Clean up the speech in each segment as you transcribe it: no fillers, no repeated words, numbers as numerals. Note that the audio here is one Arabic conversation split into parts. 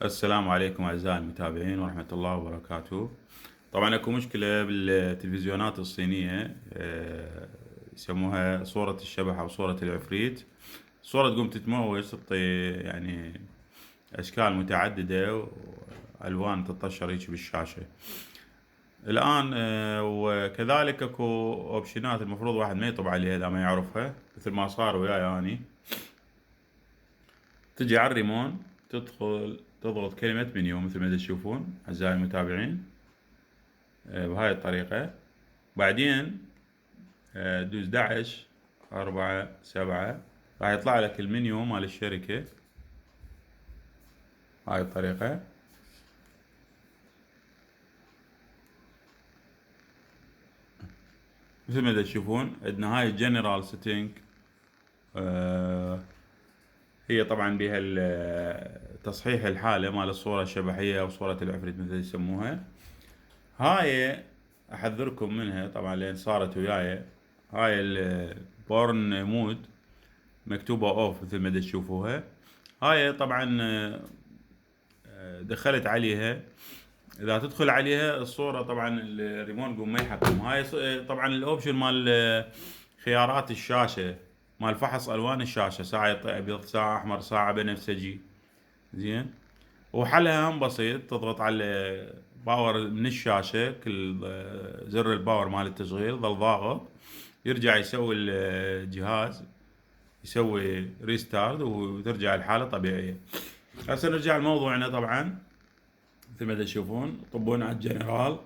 السلام عليكم أعزائي المتابعين ورحمة الله وبركاته. طبعا أكو مشكلة بالتلفزيونات الصينية، يسموها صورة الشبح أو صورة العفريت. الصورة تقوم تتموج، تعطي يعني أشكال متعددة وألوان تطشر هيك بالشاشة. الآن وكذلك أكو أوبشنات المفروض واحد ما يطب عليها إذا ما يعرفها، مثل ما صار وياي يعني. تجي على الريمون، تدخل تضغط كلمة منيو مثل ما تشوفون أعزائي المتابعين، بهاي الطريقة. بعدين دوز 11 4 7، راح يطلع لك المنيو مال الشركة. هاي الطريقة. مثل ما تشوفون عندنا هاي الجنرال سيتنج، هي طبعا بها تصحيح الحالة مال الصورة الشبحية أو صورة العفريت مثل يسموها. هاي أحذركم منها طبعا لأن صارت وياي. هاي البورن مود مكتوبة اوف مثل ما تشوفوها. هاي طبعا دخلت عليها. اذا تدخل عليها الصورة طبعا الريمون يقوم ما يحكم. هاي طبعا الاوبشن مال خيارات الشاشة، مال فحص الوان الشاشة، ساعة ابيض، ساعة احمر، ساعة بنفسجي. زين. وحلها هم بسيط، تضغط على باور من الشاشة، كل زر الباور مال التشغيل ظل ضاغط، يرجع يسوي الجهاز، يسوي ريستارت وترجع الحالة طبيعية. هسه نرجع لموضوعنا. طبعا مثل ما تشوفون طبون على الجنرال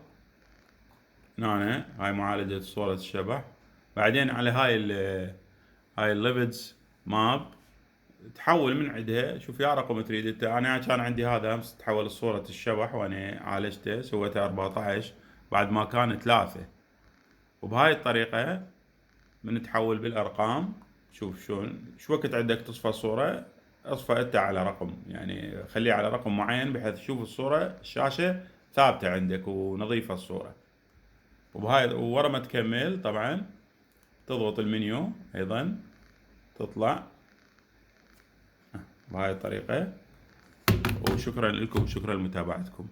هنا، هاي معالجة صورة الشبح. بعدين على هاي الليفيدز ماب، تحول من عندها. شوف يا رقم تريد انت. انا كان عندي هذا امس تحول صورة الشبح وانا عالجته، سويته 14 بعد ما كان 3. وبهاي الطريقة من تحول بالارقام. شوف شلون، شو وقت عندك تصفى الصورة، اصفى انت على رقم، يعني خليه على رقم معين بحيث تشوف الصورة الشاشة ثابتة عندك ونظيفة الصورة. وبهاي ورا ما تكمل طبعا تضغط المنيو ايضا، تطلع بهاي الطريقة. وشكرا لكم، شكرا لمتابعتكم.